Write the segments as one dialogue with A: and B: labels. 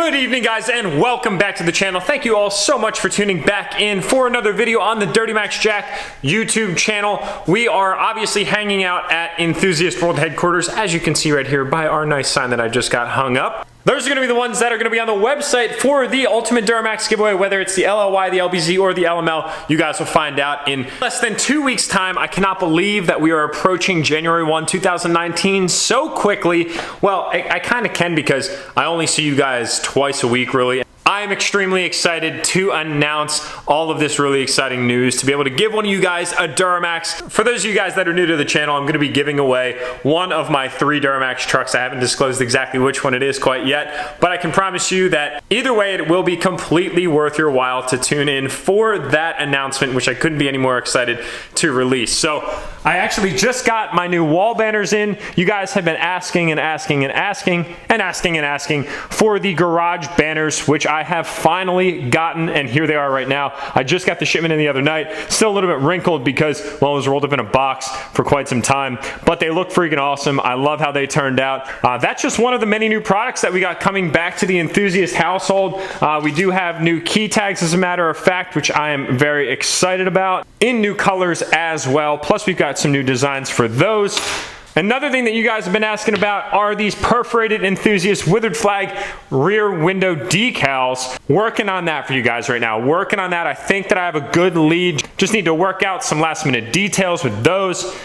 A: Good evening, guys, and welcome back to the channel. Thank you all so much for tuning back in for another video on the Durtymax Jack YouTube channel. We are obviously hanging out at Enthusiast World Headquarters, as you can see right here by our nice sign that I just got hung up. Those are going to be the ones that are going to be on the website for the Ultimate Duramax giveaway, whether it's the LLY, the LBZ, or the LML. You guys will find out in less than 2 weeks' time. I cannot believe that we are approaching January 1, 2019 so quickly. Well, I kind of can because I only see you guys twice a week, really. I am extremely excited to announce all of this really exciting news, to be able to give one of you guys a Duramax. For those of you guys that are new to the channel, I'm going to be giving away one of my 3 Duramax trucks. I haven't disclosed exactly which one it is quite yet, but I can promise you that either way, it will be completely worth your while to tune in for that announcement, which I couldn't be any more excited to release. So I actually just got my new wall banners in. You guys have been asking and asking and asking and asking and asking for the garage banners, which I have finally gotten, and here they are right now. I just got the shipment in the other night. Still a little bit wrinkled because, well, it was rolled up in a box for quite some time, but they look freaking awesome. I love how they turned out. That's just one of the many new products that we got coming back to the enthusiast household. We do have new key tags, as a matter of fact, which I am very excited about, in new colors as well. Plus, we've got some new designs for those. Another thing that you guys have been asking about are these perforated enthusiast withered flag rear window decals. Working on that for you guys right now. Working on that. I think that I have a good lead. Just need to work out some last minute details with those.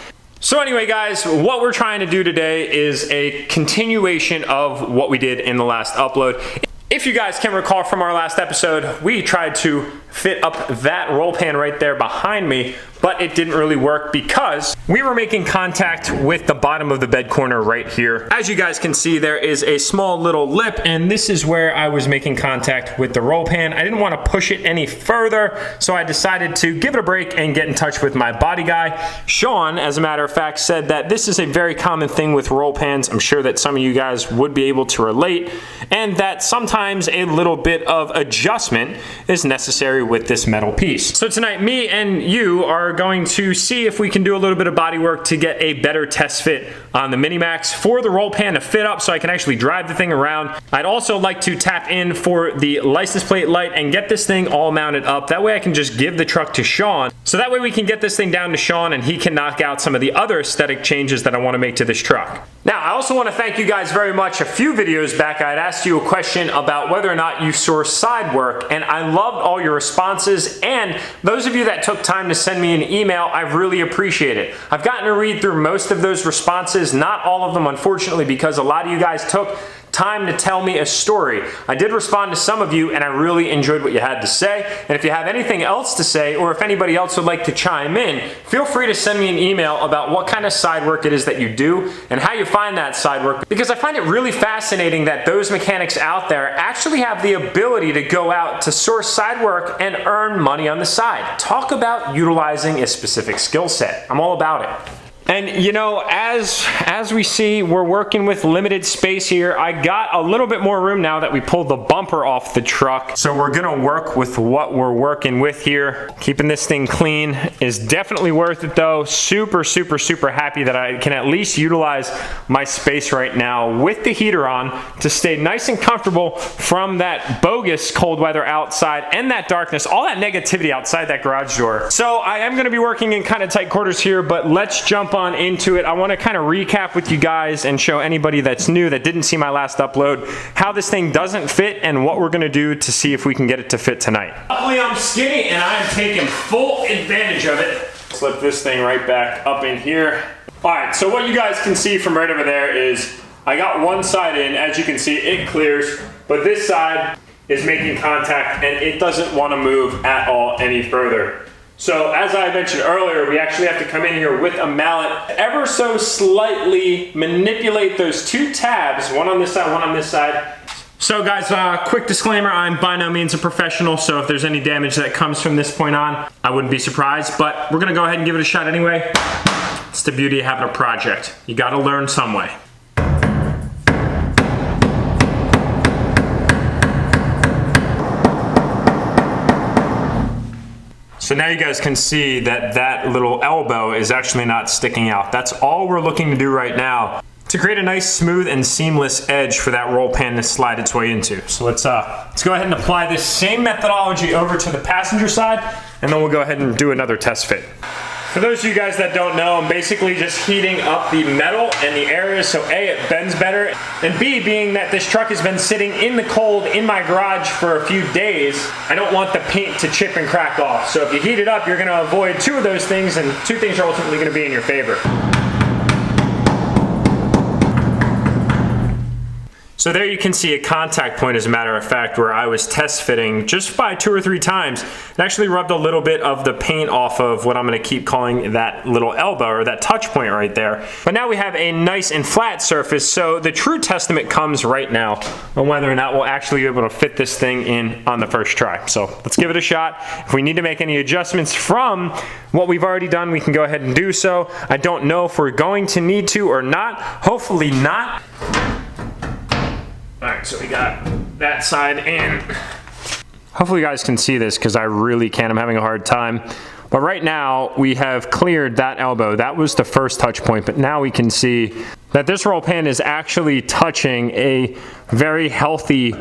A: So anyway, guys, what we're trying to do today is a continuation of what we did in the last upload. If you guys can recall from our last episode, we tried to fit up that roll pan right there behind me, but it didn't really work because we were making contact with the bottom of the bed corner right here. As you guys can see, there is a small little lip, and this is where I was making contact with the roll pan. I didn't want to push it any further, so I decided to give it a break and get in touch with my body guy. Sean, as a matter of fact, said that this is a very common thing with roll pans. I'm sure that some of you guys would be able to relate, and that sometimes a little bit of adjustment is necessary with this metal piece. So tonight, me and you are going to see if we can do a little bit of body work to get a better test fit on the Minimax for the roll pan to fit up so I can actually drive the thing around. I'd also like to tap in for the license plate light and get this thing all mounted up. That way I can just give the truck to Sean. So that way we can get this thing down to Sean and he can knock out some of the other aesthetic changes that I want to make to this truck. Now, I also want to thank you guys very much. A few videos back, I had asked you a question about whether or not you source side work, and I loved all your responses, and those of you that took time to send me an email, I really appreciate it. I've gotten to read through most of those responses, not all of them, unfortunately, because a lot of you guys took time to tell me a story. I did respond to some of you, and I really enjoyed what you had to say. And if you have anything else to say, or if anybody else would like to chime in, feel free to send me an email about what kind of side work it is that you do and how you find that side work, because I find it really fascinating that those mechanics out there actually have the ability to go out to source side work and earn money on the side. Talk about utilizing a specific skill set. I'm all about it. And you know, as we see, we're working with limited space here. I got a little bit more room now that we pulled the bumper off the truck. So we're gonna work with what we're working with here. Keeping this thing clean is definitely worth it though. Super, super, super happy that I can at least utilize my space right now with the heater on to stay nice and comfortable from that bogus cold weather outside and that darkness, all that negativity outside that garage door. So I am gonna be working in kind of tight quarters here, but let's jump on into it. I want to kind of recap with you guys and show anybody that's new that didn't see my last upload how this thing doesn't fit and what we're going to do to see if we can get it to fit tonight. Luckily I'm skinny and I'm taking full advantage of it. Slip this thing right back up in here. Alright, so what you guys can see from right over there is I got one side in. As you can see, it clears, but this side is making contact and it doesn't want to move at all any further. So as I mentioned earlier, we actually have to come in here with a mallet, ever so slightly manipulate those 2 tabs, one on this side, one on this side. So guys, quick disclaimer, I'm by no means a professional, so if there's any damage that comes from this point on, I wouldn't be surprised, but we're gonna go ahead and give it a shot anyway. It's the beauty of having a project. You gotta learn some way. So now you guys can see that that little elbow is actually not sticking out. That's all we're looking to do right now to create a nice smooth and seamless edge for that roll pan to slide its way into. So let's go ahead and apply this same methodology over to the passenger side, and then we'll go ahead and do another test fit. For those of you guys that don't know, I'm basically just heating up the metal and the areas so A, it bends better, and B, being that this truck has been sitting in the cold in my garage for a few days, I don't want the paint to chip and crack off. So if you heat it up, you're gonna avoid two of those things, and two things are ultimately gonna be in your favor. So there you can see a contact point, as a matter of fact, where I was test fitting just by 2 or 3 times. It actually rubbed a little bit of the paint off of what I'm gonna keep calling that little elbow, or that touch point right there. But now we have a nice and flat surface, so the true testament comes right now on whether or not we'll actually be able to fit this thing in on the first try. So let's give it a shot. If we need to make any adjustments from what we've already done, we can go ahead and do so. I don't know if we're going to need to or not. Hopefully not. All right, so we got that side in. Hopefully you guys can see this because I really can't. I'm having a hard time. But right now we have cleared that elbow. That was the first touch point, but now we can see that this roll pan is actually touching a very healthy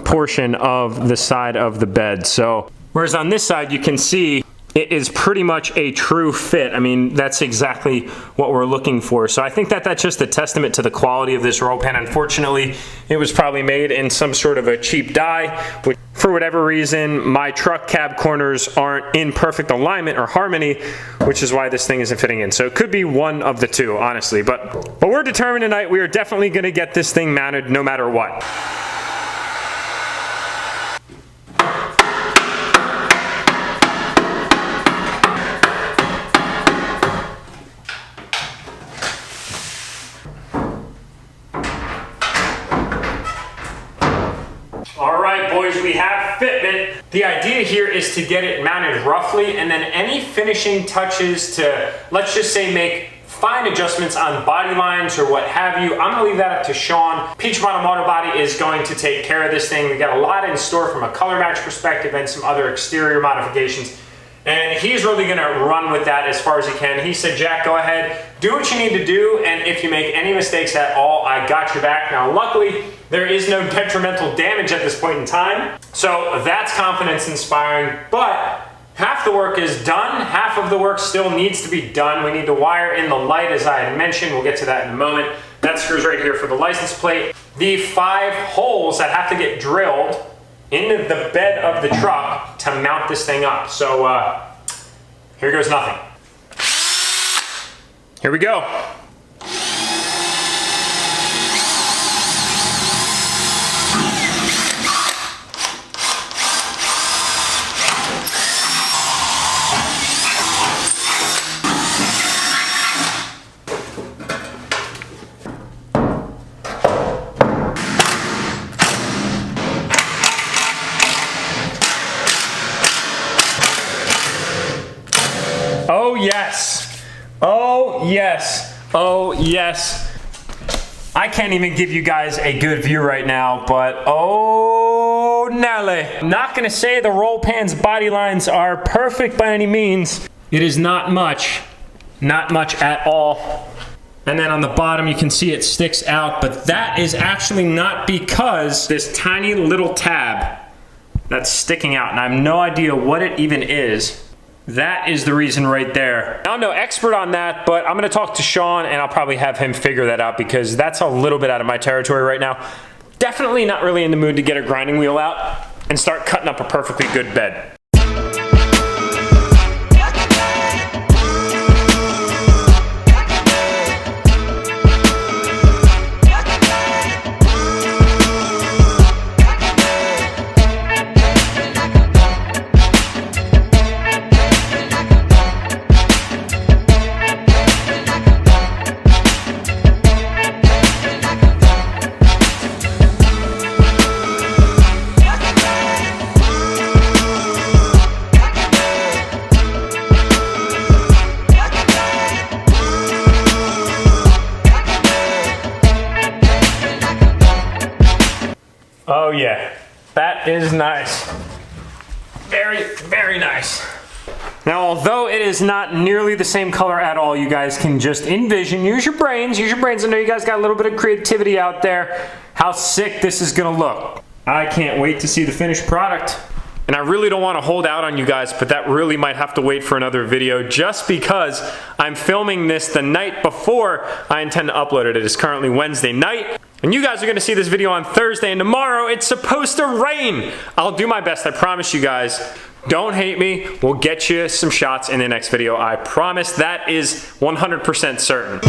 A: portion of the side of the bed. So, whereas on this side you can see it is pretty much a true fit. I mean, that's exactly what we're looking for. So I think that that's just a testament to the quality of this roll pan. Unfortunately, it was probably made in some sort of a cheap die, which for whatever reason, my truck cab corners aren't in perfect alignment or harmony, which is why this thing isn't fitting in. So it could be one of the two, honestly. But we're determined tonight, we are definitely gonna get this thing mounted no matter what. We have fitment. The idea here is to get it mounted roughly, and then any finishing touches to, let's just say, make fine adjustments on body lines or what have you. I'm gonna leave that up to Sean. Peach Bottom Auto Body is going to take care of this thing. We got a lot in store from a color match perspective and some other exterior modifications. And he's really gonna run with that as far as he can. He said, Jack, go ahead, do what you need to do, and if you make any mistakes at all, I got your back. Now, luckily, there is no detrimental damage at this point in time, so that's confidence inspiring, but half the work is done, half of the work still needs to be done. We need to wire in the light, as I had mentioned. We'll get to that in a moment. That screws right here for the license plate. The 5 holes that have to get drilled into the bed of the truck to mount this thing up. So here goes nothing. Here we go. Oh yes, oh yes, oh yes. I can't even give you guys a good view right now, but oh Nelly. I'm not gonna say the roll pan's body lines are perfect by any means. It is not much at all. And then on the bottom you can see it sticks out, but that is actually not because this tiny little tab that's sticking out, and I have no idea what it even is. That is the reason right there. I'm no expert on that, but I'm gonna talk to Sean and I'll probably have him figure that out because that's a little bit out of my territory right now. Definitely not really in the mood to get a grinding wheel out and start cutting up a perfectly good bed. Oh yeah, that is nice. Very, very nice. Now, although it is not nearly the same color at all, you guys can just envision, use your brains. I know you guys got a little bit of creativity out there, how sick this is gonna look. I can't wait to see the finished product. And I really don't want to hold out on you guys, but that really might have to wait for another video just because I'm filming this the night before I intend to upload it. It is currently Wednesday night, and you guys are going to see this video on Thursday, and tomorrow it's supposed to rain. I'll do my best, I promise you guys. Don't hate me. We'll get you some shots in the next video. I promise. That is 100% certain.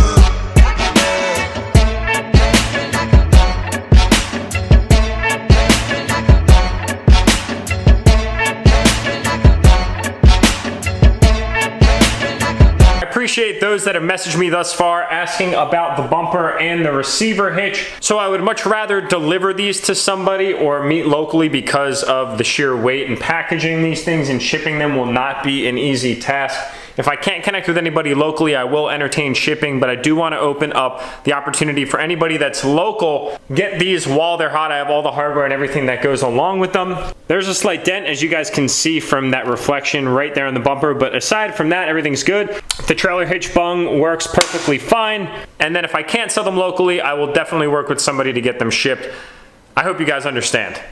A: Appreciate those that have messaged me thus far asking about the bumper and the receiver hitch. So I would much rather deliver these to somebody or meet locally because of the sheer weight, and packaging these things and shipping them will not be an easy task. If I can't connect with anybody locally, I will entertain shipping, but I do want to open up the opportunity for anybody that's local, get these while they're hot. I have all the hardware and everything that goes along with them. There's a slight dent, as you guys can see from that reflection right there on the bumper, but aside from that, everything's good. The trailer hitch bung works perfectly fine, and then if I can't sell them locally, I will definitely work with somebody to get them shipped. I hope you guys understand.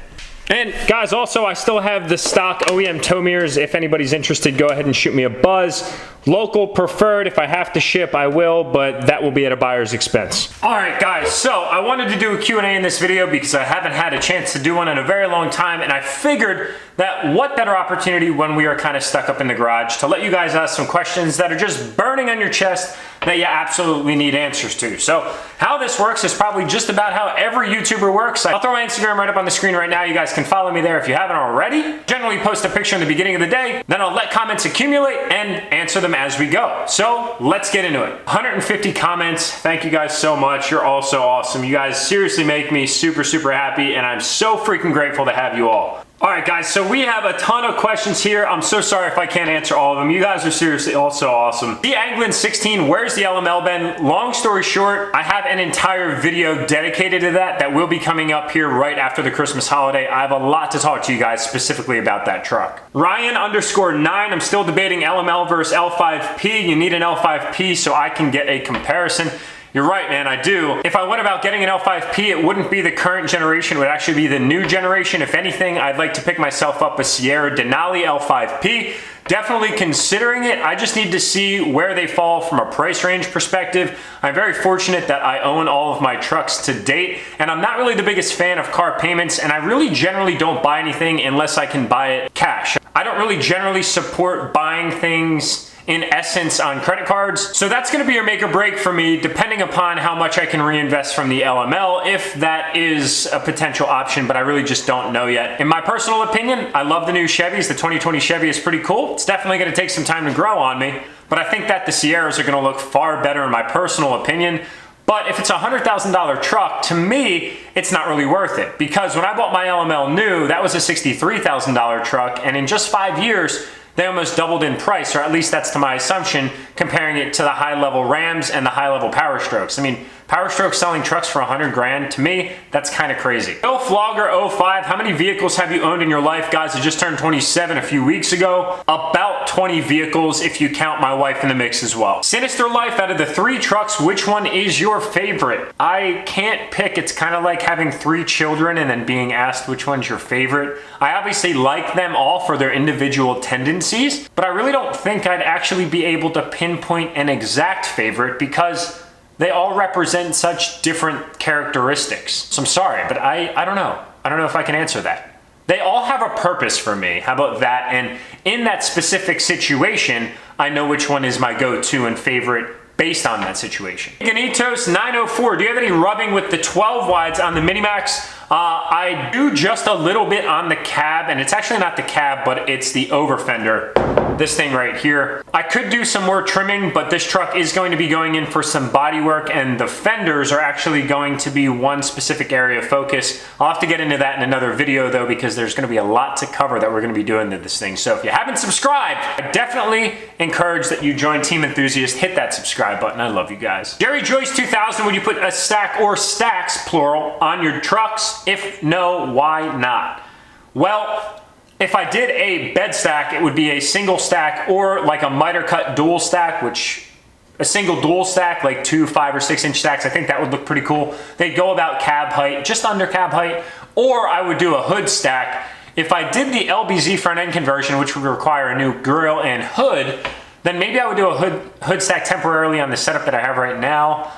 A: And guys, also I still have the stock OEM tow mirrors. If anybody's interested, go ahead and shoot me a buzz. Local preferred. If I have to ship, I will, but that will be at a buyer's expense. All right, guys, so I wanted to do a Q&A in this video because I haven't had a chance to do one in a very long time, and I figured that what better opportunity when we are kind of stuck up in the garage to let you guys ask some questions that are just burning on your chest that you absolutely need answers to. So how this works is probably just about how every YouTuber works. I'll throw my Instagram right up on the screen right now. You guys can follow me there if you haven't already. Generally post a picture in the beginning of the day, then I'll let comments accumulate and answer them as we go. So let's get into it. 150 comments. Thank you guys so much. You're all so awesome. You guys seriously make me super, super happy, and I'm so freaking grateful to have you all. All right, guys, so we have a ton of questions here. I'm so sorry if I can't answer all of them. You guys are seriously all so awesome. The Anglin 16, where's the LML bin? Long story short, I have an entire video dedicated to that will be coming up here right after the Christmas holiday. I have a lot to talk to you guys specifically about that truck. Ryan_9, I'm still debating LML versus L5P. You need an L5P so I can get a comparison. You're right, man, I do. If I went about getting an L5P, it wouldn't be the current generation, it would actually be the new generation. If anything, I'd like to pick myself up a Sierra Denali L5P. Definitely considering it. I just need to see where they fall from a price range perspective. I'm very fortunate that I own all of my trucks to date, and I'm not really the biggest fan of car payments, and I really generally don't buy anything unless I can buy it cash. I don't really generally support buying things in essence on credit cards. So that's gonna be a make or break for me depending upon how much I can reinvest from the LML, if that is a potential option, but I really just don't know yet. In my personal opinion, I love the new Chevys. The 2020 Chevy is pretty cool. It's definitely gonna take some time to grow on me, but I think that the Sierras are gonna look far better in my personal opinion. But if it's a $100,000 truck, to me, it's not really worth it. Because when I bought my LML new, that was a $63,000 truck, and in just 5 years, they almost doubled in price, or at least that's to my assumption, comparing it to the high-level Rams and the high-level Power Strokes. I mean, Power Strokes selling trucks for 100 grand, to me, that's kind of crazy. Bill Flogger 05, how many vehicles have you owned in your life? Guys, I just turned 27 a few weeks ago. About 20 vehicles if you count my wife in the mix as well. Sinister Life, out of the 3 trucks, which one is your favorite? I can't pick. It's kind of like having 3 children and then being asked which one's your favorite. I obviously like them all for their individual tendencies, but I really don't think I'd actually be able to pinpoint an exact favorite because they all represent such different characteristics. So I'm sorry, but I don't know. I don't know if I can answer that. They all have a purpose for me. How about that? And in that specific situation, I know which one is my go-to and favorite based on that situation. Ganitos 904, do you have any rubbing with the 12 wides on the Minimax? I do just a little bit on the cab, and it's actually not the cab, but it's the over fender. This thing right here. I could do some more trimming, but this truck is going to be going in for some body work, and the fenders are actually going to be one specific area of focus. I'll have to get into that in another video though, because there's gonna be a lot to cover that we're gonna be doing to this thing. So if you haven't subscribed, I definitely encourage that you join Team Enthusiast. Hit that subscribe button. I love you guys. Jerry Joyce 2000, would you put a stack or stacks, plural, on your trucks? If no, why not? Well, If I did a bed stack, it would be a single stack or like a miter cut dual stack, which a single dual stack, like 2 5 or 6 inch stacks, I think that would look pretty cool. They'd go about cab height, just under cab height, or I would do a hood stack. If I did the LBZ front end conversion, which would require a new grille and hood, then maybe I would do a hood stack temporarily on the setup that I have right now,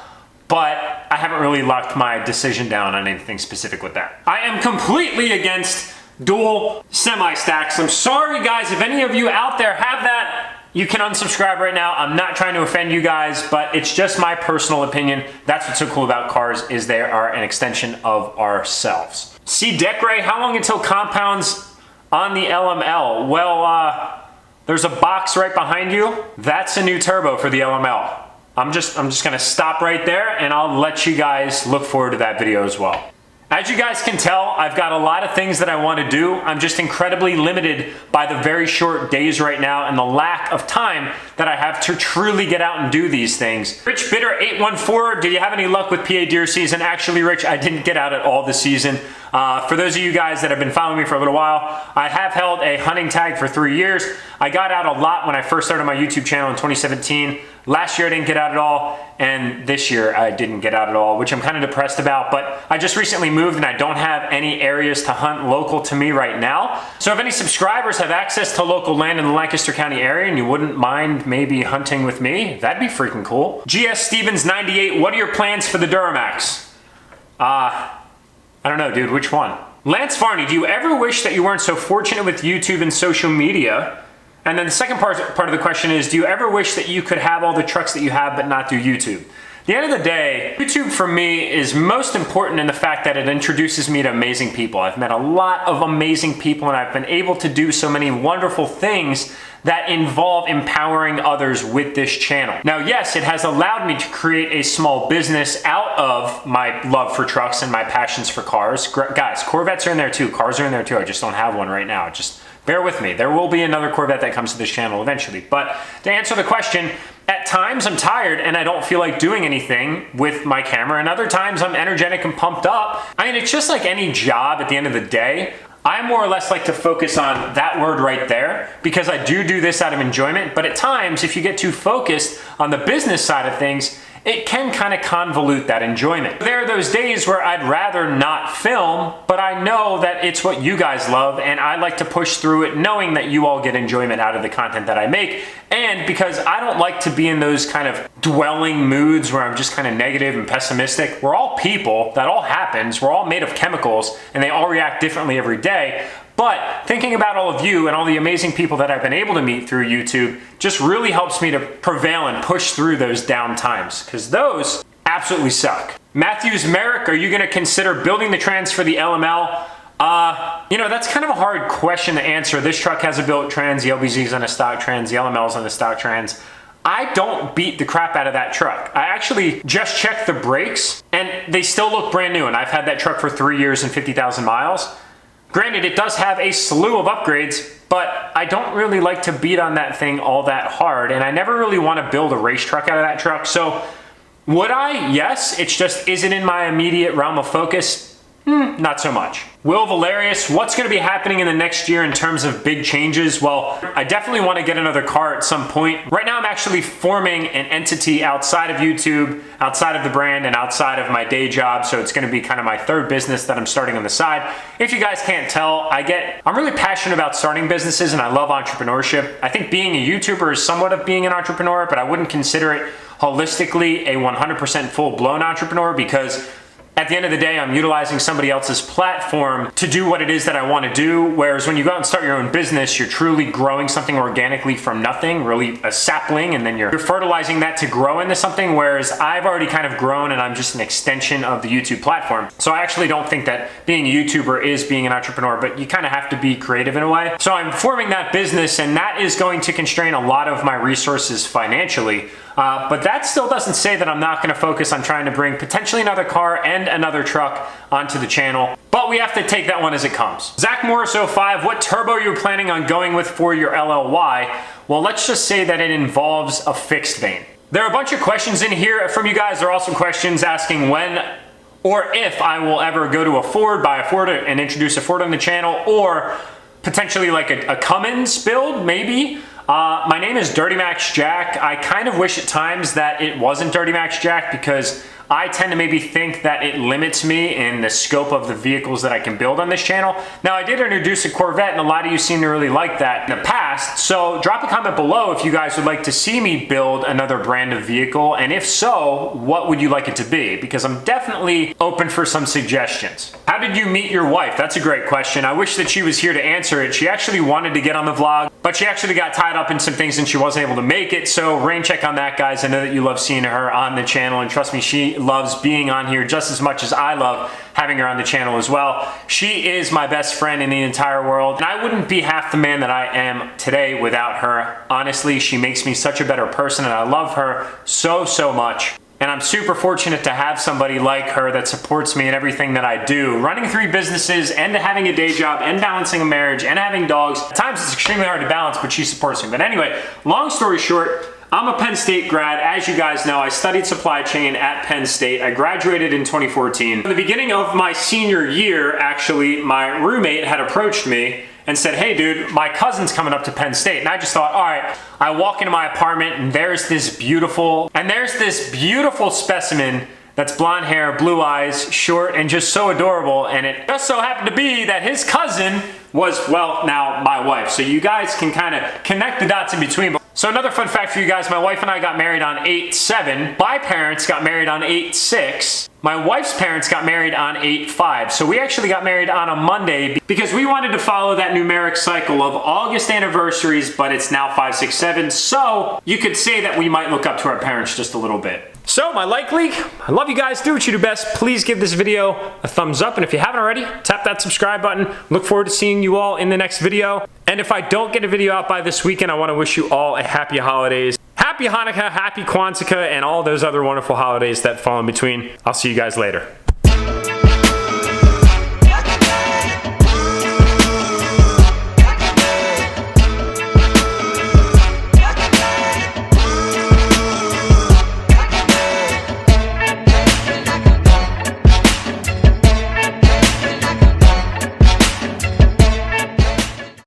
A: but I haven't really locked my decision down on anything specific with that. I am completely against dual semi stacks. I'm sorry guys, if any of you out there have that, you can unsubscribe right now. I'm not trying to offend you guys, but it's just my personal opinion. That's what's so cool about cars, is they are an extension of ourselves. See, Deck Ray, how long until compounds on the LML? Well, there's a box right behind you. That's a new turbo for the LML. I'm just gonna stop right there and I'll let you guys look forward to that video as well. As you guys can tell, I've got a lot of things that I want to do. I'm just incredibly limited by the very short days right now and the lack of time that I have to truly get out and do these things. Rich Bitter 814, do you have any luck with PA deer season? Actually, Rich, I didn't get out at all this season. For those of you guys that have been following me for a little while, I have held a hunting tag for 3 years. I got out a lot when I first started my YouTube channel in 2017. Last year I didn't get out at all, and this year I didn't get out at all, which I'm kind of depressed about, but I just recently moved and I don't have any areas to hunt local to me right now. So if any subscribers have access to local land in the Lancaster County area and you wouldn't mind maybe hunting with me, that'd be freaking cool. GS Stevens 98, what are your plans for the Durtymax? I don't know, dude, which one? Lance Varney, do you ever wish that you weren't so fortunate with YouTube and social media? And then the second part of the question is, do you ever wish that you could have all the trucks that you have but not do YouTube? At the end of the day, YouTube for me is most important in the fact that it introduces me to amazing people. I've met a lot of amazing people and I've been able to do so many wonderful things that involve empowering others with this channel. Now, yes, it has allowed me to create a small business out of my love for trucks and my passions for cars. Guys, Corvettes are in there too. Cars are in there too. I just don't have one right now. Just bear with me. There will be another Corvette that comes to this channel eventually. But to answer the question, at times I'm tired and I don't feel like doing anything with my camera, and other times I'm energetic and pumped up. I mean, it's just like any job at the end of the day. I more or less like to focus on that word right there because I do this out of enjoyment, but at times if you get too focused on the business side of things, it can kind of convolute that enjoyment. There are those days where I'd rather not film, but I know that it's what you guys love and I like to push through it knowing that you all get enjoyment out of the content that I make. And because I don't like to be in those kind of dwelling moods where I'm just kind of negative and pessimistic. We're all people, that all happens. We're all made of chemicals and they all react differently every day. But thinking about all of you and all the amazing people that I've been able to meet through YouTube just really helps me to prevail and push through those down times, because those absolutely suck. Matthews Merrick, are you going to consider building the trans for the LML? You know, that's kind of a hard question to answer. This truck has a built trans, the LBZ's on a stock trans, the LML's on a stock trans. I don't beat the crap out of that truck. I actually just checked the brakes and they still look brand new, and I've had that truck for 3 years and 50,000 miles. Granted, it does have a slew of upgrades, but I don't really like to beat on that thing all that hard, and I never really want to build a race truck out of that truck. So would I? Yes. It's just, is it in my immediate realm of focus? Not so much. Will Valerius, what's going to be happening in the next year in terms of big changes? Well, I definitely want to get another car at some point. Right now I'm actually forming an entity outside of YouTube, outside of the brand, and outside of my day job, so it's going to be kind of my third business that I'm starting on the side. If you guys can't tell, I'm really passionate about starting businesses and I love entrepreneurship. I think being a YouTuber is somewhat of being an entrepreneur, but I wouldn't consider it holistically a 100% full-blown entrepreneur, because at the end of the day, I'm utilizing somebody else's platform to do what it is that I want to do. Whereas when you go out and start your own business, you're truly growing something organically from nothing, really a sapling, and then you're fertilizing that to grow into something. Whereas I've already kind of grown and I'm just an extension of the YouTube platform. So I actually don't think that being a YouTuber is being an entrepreneur, but you kind of have to be creative in a way. So I'm forming that business, and that is going to constrain a lot of my resources financially. But that still doesn't say that I'm not going to focus on trying to bring potentially another car and another truck onto the channel. But we have to take that one as it comes. Zach Morris 05, what turbo are you planning on going with for your LLY? Well, let's just say that it involves a fixed vane. There are a bunch of questions in here from you guys. There are also questions asking when or if I will ever go to a Ford, buy a Ford and introduce a Ford on the channel, or potentially like a Cummins build, maybe. My name is Durtymax Jack. I kind of wish at times that it wasn't Durtymax Jack, because I tend to maybe think that it limits me in the scope of the vehicles that I can build on this channel. Now, I did introduce a Corvette, and a lot of you seem to really like that in the past, so drop a comment below if you guys would like to see me build another brand of vehicle, and if so, what would you like it to be? Because I'm definitely open for some suggestions. How did you meet your wife? That's a great question. I wish that she was here to answer it. She actually wanted to get on the vlog, but she actually got tied up in some things and she wasn't able to make it, so rain check on that, guys. I know that you love seeing her on the channel, and trust me, she loves being on here just as much as I love having her on the channel as well. She is my best friend in the entire world, and I wouldn't be half the man that I am today without her. Honestly, she makes me such a better person, and I love her so, so much. And I'm super fortunate to have somebody like her that supports me in everything that I do. Running 3 businesses and having a day job and balancing a marriage and having dogs. At times it's extremely hard to balance, but she supports me. But anyway, long story short, I'm a Penn State grad. As you guys know, I studied supply chain at Penn State. I graduated in 2014. At the beginning of my senior year, actually, my roommate had approached me and said, hey dude, my cousin's coming up to Penn State. And I just thought, all right. I walk into my apartment and there's this beautiful specimen that's blonde hair, blue eyes, short, and just so adorable. And it just so happened to be that his cousin was, well, now my wife. So you guys can kind of connect the dots in between. So another fun fact for you guys, my wife and I got married on 8/7. My parents got married on 8/6. My wife's parents got married on 8/5. So we actually got married on a Monday because we wanted to follow that numeric cycle of August anniversaries, but it's now 5, 6, 7. So you could say that we might look up to our parents just a little bit. So my like league, I love you guys, do what you do best. Please give this video a thumbs up, and if you haven't already, tap that subscribe button. Look forward to seeing you all in the next video. And if I don't get a video out by this weekend, I want to wish you all a happy holidays. Happy Hanukkah, happy Kwanzaa, and all those other wonderful holidays that fall in between. I'll see you guys later.